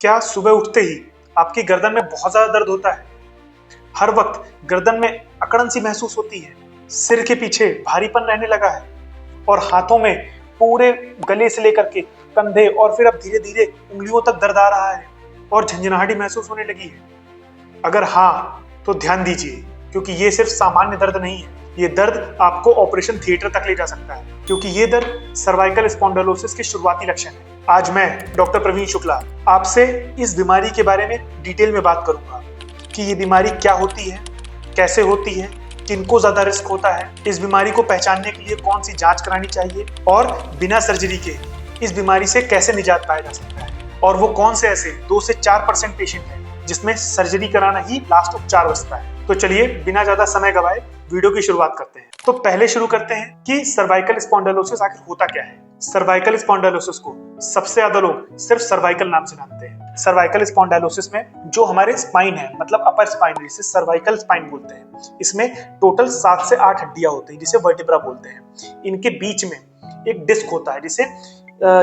क्या सुबह उठते ही आपकी गर्दन में बहुत ज्यादा दर्द होता है? हर वक्त गर्दन में अकड़न सी महसूस होती है, सिर के पीछे भारीपन रहने लगा है और हाथों में पूरे गले से लेकर के कंधे और फिर अब धीरे धीरे उंगलियों तक दर्द आ रहा है और झंझनाहटी महसूस होने लगी है? अगर हाँ तो ध्यान दीजिए, क्योंकि ये सिर्फ सामान्य दर्द नहीं है। ये दर्द आपको ऑपरेशन थिएटर तक ले जा सकता है, क्योंकि ये दर्द सर्वाइकल स्पॉन्डिलोसिस के शुरुआती लक्षण है। आज मैं डॉक्टर प्रवीण शुक्ला आपसे इस बीमारी के बारे में डिटेल में बात करूंगा कि ये बीमारी क्या होती है, कैसे होती है, किनको ज्यादा रिस्क होता है, इस बीमारी को पहचानने के लिए कौन सी जांच करानी चाहिए और बिना सर्जरी के इस बीमारी से कैसे निजात पाया जा सकता है, और वो कौन से ऐसे 2 से 4% पेशेंट हैं जिसमें सर्जरी कराना ही लास्ट उपचार बचता है। तो चलिए बिना ज्यादा समय गवाए वीडियो की शुरुआत करते हैं। तो पहले शुरू करते हैं कि सर्वाइकल स्पॉन्डिलोसिस आखिर होता क्या है। सर्वाइकल स्पॉन्डिलोसिस को सबसे ज्यादा लोग सिर्फ सर्वाइकल नाम से जानते हैं। सर्वाइकल स्पॉन्डिलोसिस में जो हमारे स्पाइन है, मतलब अपर स्पाइन, जिसे सर्वाइकल स्पाइन बोलते हैं, इसमें टोटल 7 से 8 हड्डियां होती हैं जिसे वर्टिब्रा बोलते हैं। इनके बीच में एक डिस्क होता है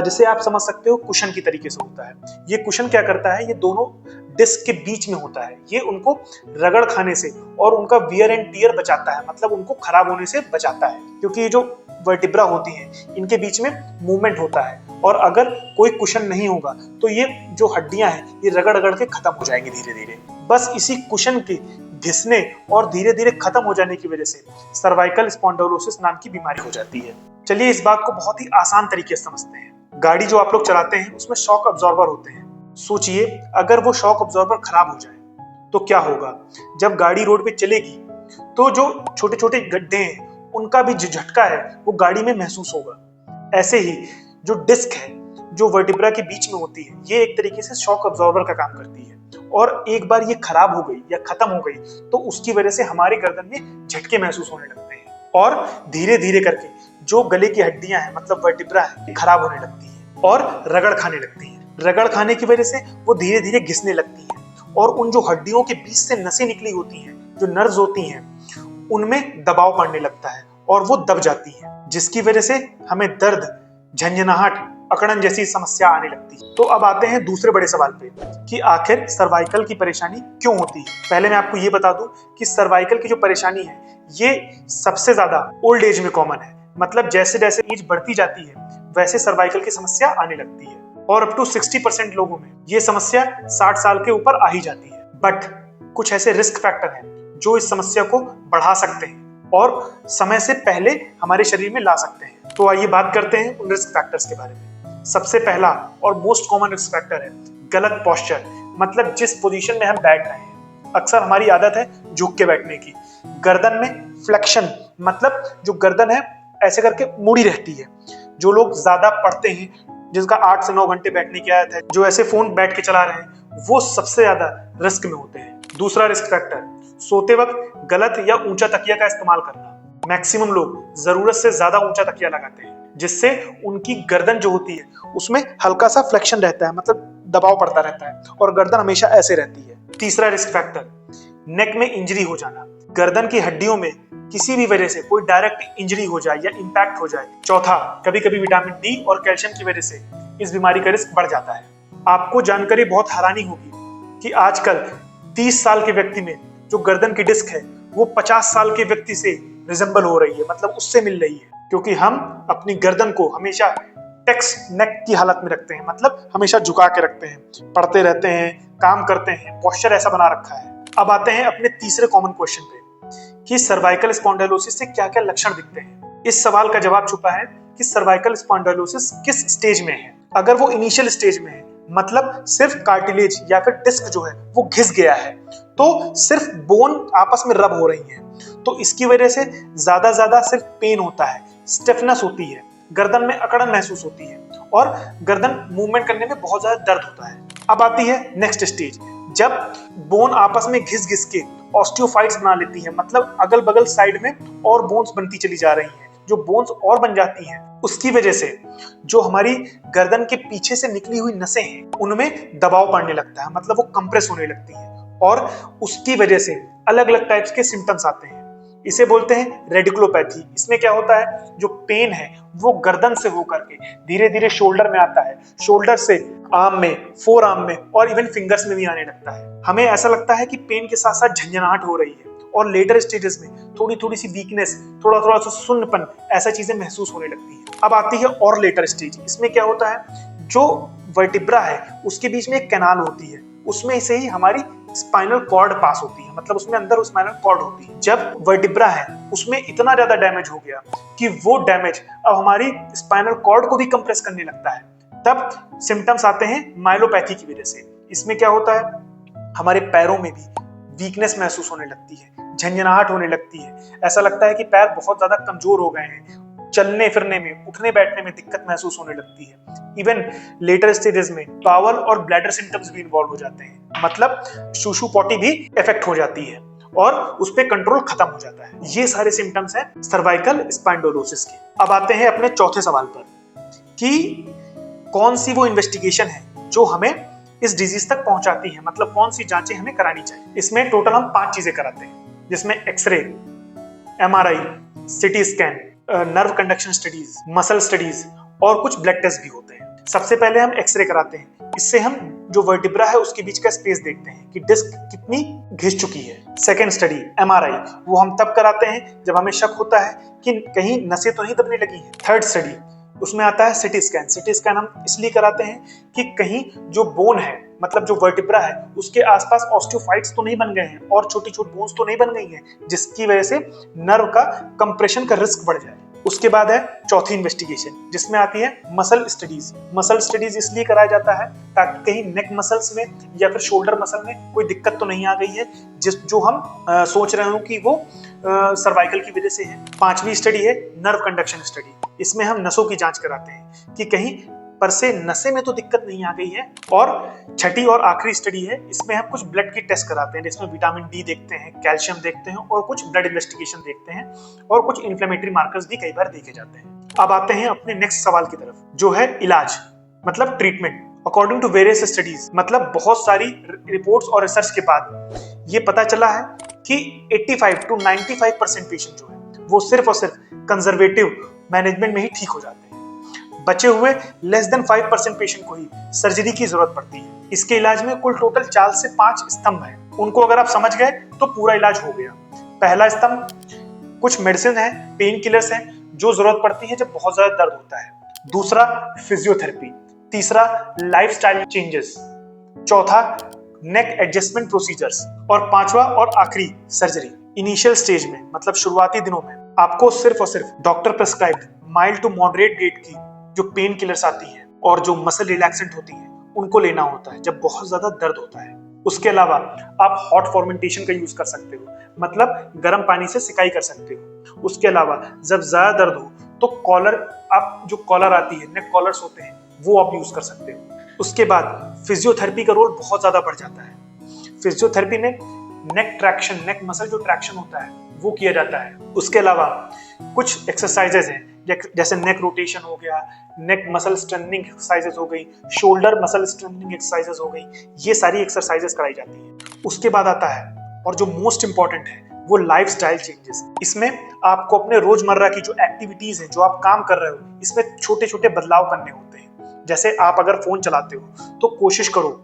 जिसे आप समझ सकते हो कुशन की तरीके से होता है। ये कुशन क्या करता है, ये दोनों डिस्क के बीच में होता है। ये उनको रगड़ खाने से और उनका वियर एंड टियर बचाता है, मतलब उनको खराब होने से बचाता है, क्योंकि ये जो वर्टिब्रा होती हैं इनके बीच में मूवमेंट होता है और अगर कोई कुशन नहीं होगा तो ये जो हड्डियां हैं ये रगड़ रगड़ के खत्म हो जाएंगी धीरे धीरे। बस इसी कुशन के घिसने और धीरे धीरे खत्म हो जाने की वजह से सर्वाइकल स्पॉन्डिलोसिस नाम की बीमारी हो जाती है। चलिए इस बात को बहुत ही आसान तरीके से समझते हैं। गाड़ी जो आप लोग चलाते हैं उसमें शॉक अब्जॉर्बर होते हैं। सोचिए अगर वो शॉक अब्जॉर्बर खराब हो जाए तो क्या होगा। जब गाड़ी रोड पे चलेगी तो जो छोटे छोटे गड्ढे हैं उनका भी जो झटका है वो गाड़ी में महसूस होगा। ऐसे ही जो डिस्क है जो वर्टिब्रा के बीच में होती है, ये एक तरीके से शॉक अब्जॉर्बर का काम करती है और एक बार ये खराब हो गई या खत्म हो गई तो उसकी वजह से हमारे गर्दन में झटके महसूस होने लगते हैं और धीरे धीरे करके जो गले की हड्डियां हैं, मतलब वर्टिब्रा है, खराब होने लगती है और रगड़ खाने लगती है। रगड़ खाने की वजह से वो धीरे धीरे घिसने लगती है और उन जो हड्डियों के बीच से नसें निकली होती हैं, जो नर्व्स होती हैं, उनमें दबाव पड़ने लगता है और वो दब जाती है, जिसकी वजह से हमें दर्द, झंझनाहट, अकड़न जैसी समस्या आने लगती है। तो अब आते हैं दूसरे बड़े सवाल पे कि आखिर सर्वाइकल की परेशानी क्यों होती है। पहले मैं आपको ये बता दूं कि सर्वाइकल की जो परेशानी है ये सबसे ज्यादा ओल्ड एज में कॉमन है, मतलब जैसे जैसे एज बढ़ती जाती है वैसे सर्वाइकल की समस्या आने लगती है और अप टू 60% लोगों में ये समस्या 60 साल के ऊपर आ ही जाती है। बट कुछ ऐसे रिस्क फैक्टर हैं जो इस समस्या को बढ़ा सकते हैं और समय से पहले हमारे शरीर में ला सकते हैं। तो आइए बात करते हैं उन रिस्क फैक्टर्स के बारे में। सबसे पहला और मोस्ट कॉमन रिस्क फैक्टर है गलत पोस्चर, मतलब जिस पोजीशन में हम बैठ रहे हैं। अक्सर हमारी आदत है झुक के बैठने की। गर्दन में फ्लेक्शन, मतलब जो गर्दन है ऐसे करके मुड़ी रहती है। जो लोग ज्यादा पढ़ते हैं, जिसका 8 से 9 घंटे बैठने की आदत है, जो ऐसे फोन बैठ के चला रहे हैं, वो सबसे ज्यादा रिस्क में होते हैं। दूसरा रिस्क फैक्टर, सोते वक्त गलत या ऊंचा तकिया का इस्तेमाल करना। मैक्सिमम लोग जरूरत से ज्यादा ऊंचा तकिया लगाते हैं, जिससे उनकी गर्दन जो होती है उसमें हल्का सा फ्लेक्शन रहता है, मतलब दबाव पड़ता रहता है और गर्दन हमेशा ऐसे रहती है। तीसरा रिस्क फैक्टर, नेक में इंजरी हो जाना। गर्दन की हड्डियों में किसी भी वजह से कोई डायरेक्ट इंजरी हो जाए या इंपैक्ट हो जाए। चौथा, कभी कभी विटामिन डी और कैल्शियम की वजह से इस बीमारी का रिस्क बढ़ जाता है। आपको जानकर बहुत हैरानी होगी कि आजकल 30 साल के व्यक्ति में जो गर्दन की डिस्क है वो 50 साल के व्यक्ति से रिजेंबल हो रही है, मतलब उससे मिल रही है, क्योंकि हम अपनी गर्दन को हमेशा टेक्स नेक की हालत में रखते हैं, मतलब हमेशा झुका के रखते हैं, पढ़ते रहते हैं, काम करते हैं, पोस्चर ऐसा बना रखा है। अब आते हैं अपने तीसरे कॉमन क्वेश्चन पे कि सर्वाइकल स्पॉन्डिलोसिस से क्या क्या लक्षण दिखते हैं। इस सवाल का जवाब छुपा है कि सर्वाइकल स्पॉन्डिलोसिस किस स्टेज में है। अगर वो इनिशियल स्टेज में है, मतलब सिर्फ कार्टिलेज या फिर डिस्क जो है वो घिस गया है, तो सिर्फ बोन आपस में रब हो रही है, तो इसकी वजह से ज्यादा सिर्फ पेन होता है, स्टिफनेस होती है, गर्दन में अकड़न महसूस होती है और गर्दन मूवमेंट करने में बहुत ज्यादा दर्द होता है। अब आती है नेक्स्ट स्टेज, जब बोन आपस में घिस घिस के ऑस्टियोफाइट्स बना लेती है, मतलब अगल बगल साइड में और बोन्स बनती चली जा रही हैं। जो बोन्स और बन जाती हैं उसकी वजह से जो हमारी गर्दन के पीछे से निकली हुई नसें हैं उनमें दबाव पड़ने लगता है, मतलब वो कंप्रेस होने लगती है और उसकी वजह से अलग अलग टाइप्स के सिम्टम्स आते हैं। इसे बोलते हैं रेडिकुलोपैथी। इसमें क्या होता है, जो पेन है वो गर्दन से होकर के धीरे धीरे शोल्डर में आता है, शोल्डर से आर्म में, फोर आर्म में और इवन फिंगर्स में भी आने लगता है। हमें ऐसा लगता है कि पेन के साथ साथ झंझनाहट हो रही है और लेटर स्टेजेस में थोड़ी थोड़ी सी वीकनेस, थोड़ा थोड़ा सा सुन्नपन, ऐसा चीजें महसूस होने लगती है। अब आती है और लेटर स्टेज। इसमें क्या होता है, जो वर्टिब्रा है उसके बीच में एक कैनाल होती है, उसमें से ही हमारी स्पाइनल कॉर्ड पास होती है, मतलब उसमें अंदर स्पाइनल कॉर्ड होती है। जब वर्टिब्रा है उसमें इतना ज्यादा डैमेज हो गया कि वो डैमेज अब हमारी स्पाइनल कॉर्ड को भी कंप्रेस करने लगता है, तब सिम्टम्स आते हैं माइलोपैथी की वजह से। इसमें क्या होता है, हमारे पैरों में भी वीकनेस महसूस होने लगती है, झंझनाहट होने लगती है, ऐसा लगता है कि पैर बहुत ज्यादा कमजोर हो गए हैं, चलने फिरने में, उठने बैठने में दिक्कत महसूस होने लगती है। इवन लेटर स्टेजेस में बावल और ब्लैडर सिम्टम्स भी इन्वॉल्व हो जाते हैं, मतलब शूशु पॉटी भी इफेक्ट हो जाती है और उस पर कंट्रोल खत्म हो जाता है। ये सारे सिम्टम्स हैं सर्वाइकल स्पाइंडोलोसिस के। अब आते हैं अपने चौथे सवाल पर कि कौन सी वो इन्वेस्टिगेशन है जो हमें इस डिजीज तक पहुंचाती है, मतलब कौन सी जांचें हमें करानी चाहिए। इसमें टोटल हम 5 चीजें कराते हैं, जिसमें x ray, MRI, CT scan, nerve conduction studies, muscle studies और कुछ ब्लड टेस्ट भी होते हैं। सबसे पहले हम एक्सरे कराते हैं। इससे हम जो वर्टिब्रा है उसके बीच का स्पेस देखते हैं कि डिस्क कितनी घिस चुकी है। सेकेंड स्टडी एमआरआई, वो हम तब कराते हैं जब हमें शक होता है कि कहीं नसें तो नहीं दबने लगी हैं। थर्ड स्टडी, उसमें आता है सिटी स्कैन। सिटी स्कैन हम इसलिए कराते हैं कि कहीं जो बोन है, मतलब जो वर्टिब्रा है, उसके आसपास ऑस्टियोफाइट्स तो नहीं बन गए हैं और छोटी छोटी बोन्स तो नहीं बन गई हैं जिसकी वजह से नर्व का कंप्रेशन का रिस्क बढ़ जाए। उसके बाद है चौथी इन्वेस्टिगेशन, जिसमें आती है मसल स्टडीज। मसल स्टडीज इसलिए कराया जाता है ताकि कहीं नेक मसल्स में या फिर शोल्डर मसल में कोई दिक्कत तो नहीं आ गई है जो हम सोच रहे हो कि वो सर्वाइकल की वजह से है। पांचवी स्टडी है नर्व कंडक्शन स्टडी। इसमें हम नसों की जांच कराते हैं कि कहीं पर से नसें में तो दिक्कत नहीं आ गई है। और छठी और आखिरी स्टडी है, इसमें हम कुछ ब्लड की टेस्ट कराते हैं, जिसमें विटामिन डी देखते हैं, कैल्शियम देखते हैं और कुछ ब्लड इन्वेस्टिगेशन देखते हैं और कुछ इन्फ्लेमेटरी मार्कर्स भी कई बार देखे जाते हैं। अब आते हैं अपने नेक्स्ट सवाल की तरफ, जो है इलाज, मतलब treatment. According to various studies, मतलब बहुत सारी रिपोर्ट्स और रिसर्च के बाद ये पता चला है कि 85 to 95% पेशेंट जो है वो सिर्फ और सिर्फ कंजर्वेटिव मैनेजमेंट में ही ठीक हो जाते हैं। बचे हुए लेस देन 5% पेशेंट को ही सर्जरी की जरूरत पड़ती है। इसके इलाज में कुल टोटल 4 से 5 स्तंभ हैं, उनको अगर आप समझ गए तो पूरा इलाज हो गया। पहला स्तंभ, कुछ मेडिसिन है, पेन किलर्स हैं जो जरूरत पड़ती है जब बहुत ज्यादा दर्द होता है। दूसरा फिजियोथेरेपी। तीसरा लाइफस्टाइल चेंजेस। चौथा नेक एडजस्टमेंट प्रोसीजर्स। और पांचवा और आखिरी सर्जरी। इनिशियल स्टेज में, मतलब शुरुआती दिनों में, आपको सिर्फ और सिर्फ doctor prescribed mild to moderate grade की जो पेन किलर्स आती हैं और जो मसल रिलैक्सेंट होती हैं उनको लेना होता है जब बहुत ज्यादा दर्द होता है। उसके अलावा आप हॉट फॉर्मेंटेशन का यूज कर सकते हो, मतलब गर्म पानी से सिकाई कर सकते हो। उसके अलावा जब ज्यादा दर्द हो तो कॉलर, आप जो कॉलर आती है, नेक कॉलर्स होते हैं, वो आप यूज कर सकते हो। उसके बाद फिजियोथेरेपी का रोल बहुत ज्यादा बढ़ जाता है। फिजियोथेरेपी में नेक ट्रैक्शन, नेक मसल जो ट्रैक्शन होता है वो किया जाता है। उसके अलावा कुछ एक्सरसाइजेज हैं जैसे नेक रोटेशन हो गया, नेक मसल स्ट्रेंथनिंग एक्सरसाइजेज हो गई, शोल्डर मसल स्ट्रेंथनिंग एक्सरसाइजेज हो गई, ये सारी एक्सरसाइजेज कराई जाती है। उसके बाद आता है और जो मोस्ट इंपॉर्टेंट है वो लाइफस्टाइल चेंजेस। इसमें आपको अपने रोजमर्रा की जो एक्टिविटीज है, जो आप काम कर रहे हो, इसमें छोटे छोटे बदलाव करने होते हैं। जैसे आप अगर फोन चलाते हो तो कोशिश करो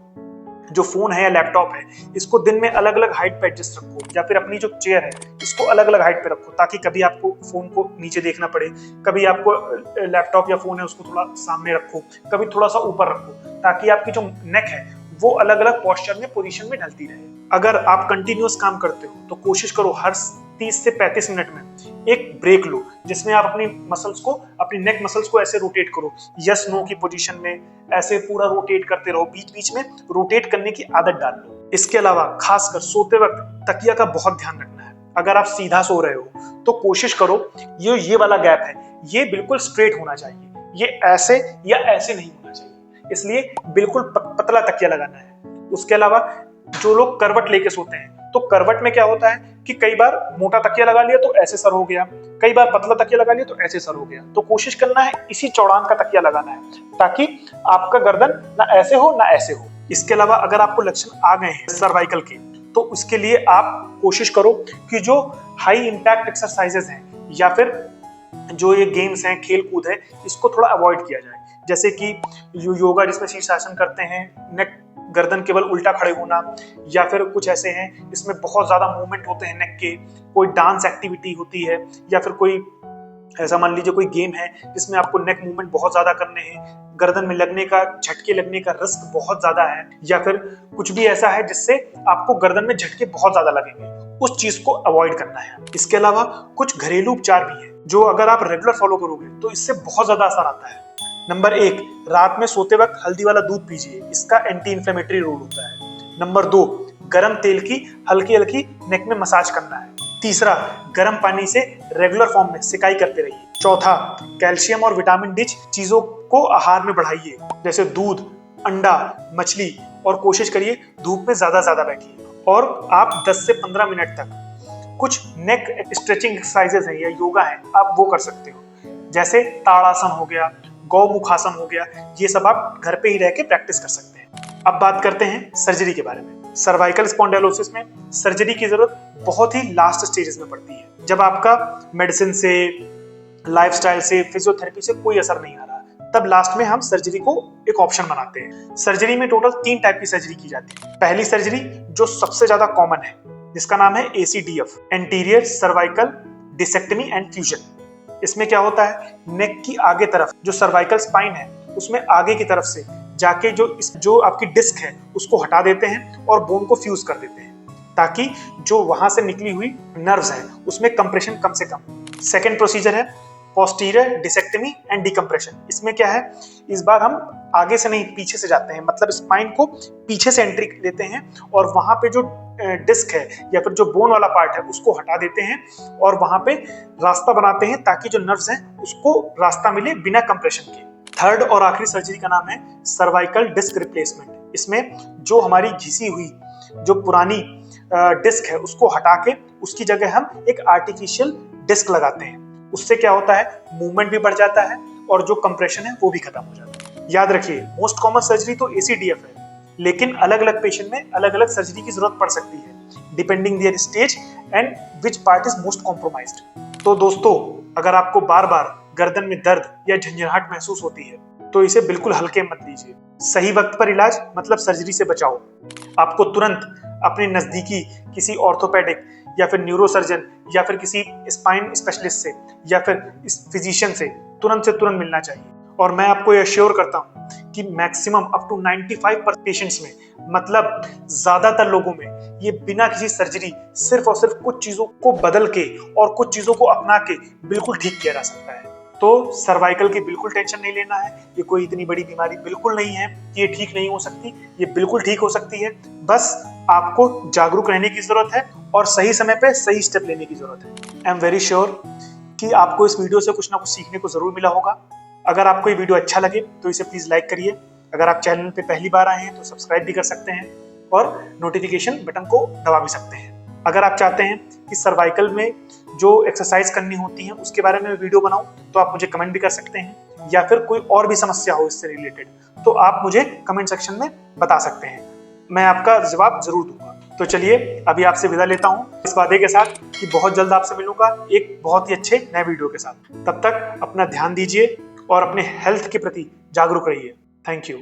जो फोन है या लैपटॉप है इसको दिन में अलग अलग हाइट पे एडजस्ट रखो, या फिर अपनी जो चेयर है इसको अलग अलग हाइट पे रखो, ताकि कभी आपको फोन को नीचे देखना पड़े, कभी आपको लैपटॉप या फोन है उसको थोड़ा सामने रखो, कभी थोड़ा सा ऊपर रखो, ताकि आपकी जो नेक है वो अलग अलग पोस्चर में, पोजीशन में ढलती रहे। अगर आप कंटिन्यूअस काम करते हो तो कोशिश करो हर 30 से 35 मिनट में एक ब्रेक लो, जिसमें आप अपनी मसल्स को, अपनी नेक मसल्स को ऐसे रोटेट करो, यस नो की पोजीशन में ऐसे पूरा रोटेट करते रहो, बीच बीच में रोटेट करने की आदत डाल लो। इसके अलावा खासकर सोते वक्त तकिया का बहुत ध्यान रखना है। अगर आप सीधा सो रहे हो तो कोशिश करो ये वाला गैप है ये बिल्कुल स्ट्रेट होना चाहिए, ये ऐसे या ऐसे नहीं होना चाहिए, इसलिए बिल्कुल पतला तकिया लगाना है। उसके अलावा जो लोग करवट लेके सोते हैं तो करवट में क्या होता है कि कई बार मोटा तकिया लगा लिया तो ऐसे सर हो गया, कई बार पतला तकिया लगा लिया तो ऐसे सर हो गया। तो कोशिश करना है इसी चौड़ान का तकिया लगाना है, ताकि आपका गर्दन ना ऐसे हो ना ऐसे हो। इसके अलावा अगर आपको लक्षण आ गए हैं सर्वाइकल के तो उसके लिए आप कोशिश करो कि जो हाई इम्पैक्ट एक्सरसाइजेज हैं या फिर जो ये गेम्स हैं, खेल कूद है, इसको थोड़ा अवॉइड किया जाए। जैसे कि योगा जिसमें शीर्षासन करते हैं, नेक गर्दन केवल उल्टा खड़े होना, या फिर कुछ ऐसे हैं इसमें बहुत ज्यादा मूवमेंट होते हैं नेक के, कोई डांस एक्टिविटी होती है, या फिर कोई ऐसा मान लीजिए कोई गेम है जिसमें आपको नेक मूवमेंट बहुत ज्यादा करने हैं, गर्दन में लगने का, झटके लगने का रिस्क बहुत ज्यादा है, या फिर कुछ भी ऐसा है जिससे आपको गर्दन में झटके बहुत ज्यादा लगेंगे, उस चीज को अवॉइड करना है। इसके अलावा कुछ घरेलू उपचार भी है जो अगर आप रेगुलर फॉलो करोगे तो इससे बहुत ज्यादा असर आता है। नंबर 1, रात में सोते वक्त हल्दी वाला दूध पीजिए, इसका एंटी इंफ्लेमेटरी रोल होता है। नंबर 2, गर्म तेल की हल्की हल्की नेक में मसाज करना है। तीसरा, गर्म पानी से रेगुलर फॉर्म में सिकाई करते रहिए। चौथा, कैल्शियम और विटामिन डी चीजों को आहार में बढ़ाइए, जैसे दूध, अंडा, मछली, और कोशिश करिए धूप में ज्यादा बैठिए। और आप 10 से 15 मिनट तक कुछ नेक स्ट्रेचिंग एक्सरसाइजेज हैं या योगा है, आप वो कर सकते हो, जैसे ताड़ासन हो गया, गौमुखासन हो गया, ये सब आप घर पे ही रह के प्रैक्टिस कर सकते हैं। अब बात करते हैं सर्जरी के बारे में। सर्वाइकल स्पॉन्डिलोसिस में सर्जरी की जरूरत बहुत ही लास्ट स्टेजेस में पड़ती है, जब आपका मेडिसिन से, लाइफस्टाइल से, फिजियोथेरेपी से कोई असर नहीं आ रहा, तब लास्ट में हम सर्जरी को एक ऑप्शन बनाते हैं। सर्जरी में टोटल 3 टाइप की सर्जरी की जाती है। पहली सर्जरी जो सबसे ज्यादा कॉमन है, जिसका नाम है ACDF, anterior cervical discectomy and fusion. इसमें क्या होता है, नेक की आगे तरफ जो सर्वाइकल स्पाइन है उसमें आगे की तरफ से जाके जो आपकी डिस्क है उसको हटा देते हैं और बोन को फ्यूज कर देते हैं, ताकि जो वहां से निकली हुई नर्व्स है उसमें कंप्रेशन कम से कम। सेकेंड प्रोसीजर है पोस्टीरियर डिसेक्टमी एंड डिकम्प्रेशन। इसमें क्या है, इस बार हम आगे से नहीं पीछे से जाते हैं, मतलब स्पाइन को पीछे से एंट्री लेते हैं और वहां पे जो डिस्क है या फिर जो बोन वाला पार्ट है उसको हटा देते हैं और वहां पे रास्ता बनाते हैं ताकि जो नर्व्स हैं उसको रास्ता मिले बिना कंप्रेशन के। थर्ड और आखिरी सर्जरी का नाम है सर्वाइकल डिस्क रिप्लेसमेंट। इसमें जो हमारी घिसी हुई जो पुरानी डिस्क है उसको हटा के उसकी जगह हम एक आर्टिफिशियल डिस्क लगाते हैं। उससे क्या होता है, मूवमेंट भी बढ़ जाता है और जो कंप्रेशन है वो भी खत्म हो जाता है। याद रखिए, मोस्ट कॉमन सर्जरी तो ACDF है, लेकिन अलग अलग पेशेंट में अलग अलग सर्जरी की जरूरत पड़ सकती है, depending their stage and which part is most compromised. तो दोस्तों, अगर आपको बार बार गर्दन में दर्द या झंझनाहट महसूस होती है तो इसे बिल्कुल हल्के मत लीजिए। सही वक्त पर इलाज मतलब सर्जरी से बचाओ। आपको तुरंत अपने नजदीकी किसी ऑर्थोपेडिक या फिर न्यूरोसर्जन या फिर किसी स्पाइन स्पेशलिस्ट से या फिर इस फिजिशियन से तुरंत मिलना चाहिए। और मैं आपको ये अश्योर करता हूँ कि मैक्सिमम अप टू 95% पेशेंट्स में, मतलब ज्यादातर लोगों में, ये बिना किसी सर्जरी सिर्फ और सिर्फ कुछ चीजों को बदल के और कुछ चीजों को अपना के बिल्कुल ठीक किया जा सकता है। तो सर्वाइकल की बिल्कुल टेंशन नहीं लेना है, ये कोई इतनी बड़ी बीमारी बिल्कुल नहीं है कि ये ठीक नहीं हो सकती, ये बिल्कुल ठीक हो सकती है। बस आपको जागरूक रहने की जरूरत है और सही समय पे सही स्टेप लेने की जरूरत है। आई एम वेरी श्योर कि आपको इस वीडियो से कुछ ना कुछ सीखने को जरूर मिला होगा। अगर आपको ये वीडियो अच्छा लगे तो इसे प्लीज लाइक करिए। अगर आप चैनल पे पहली बार आए हैं तो सब्सक्राइब भी कर सकते हैं और नोटिफिकेशन बटन को दबा भी सकते हैं। अगर आप चाहते हैं कि सर्वाइकल में जो एक्सरसाइज करनी होती है उसके बारे में वीडियो बनाऊं तो आप मुझे कमेंट भी कर सकते हैं, या फिर कोई और भी समस्या हो इससे रिलेटेड तो आप मुझे कमेंट सेक्शन में बता सकते हैं, मैं आपका जवाब जरूर दूंगा। तो चलिए अभी आपसे विदा लेता हूं इस वादे के साथ कि बहुत जल्द आपसे मिलूंगा एक बहुत ही अच्छे नए वीडियो के साथ। तब तक अपना ध्यान दीजिए और अपने हेल्थ के प्रति जागरूक रहिए। Thank you.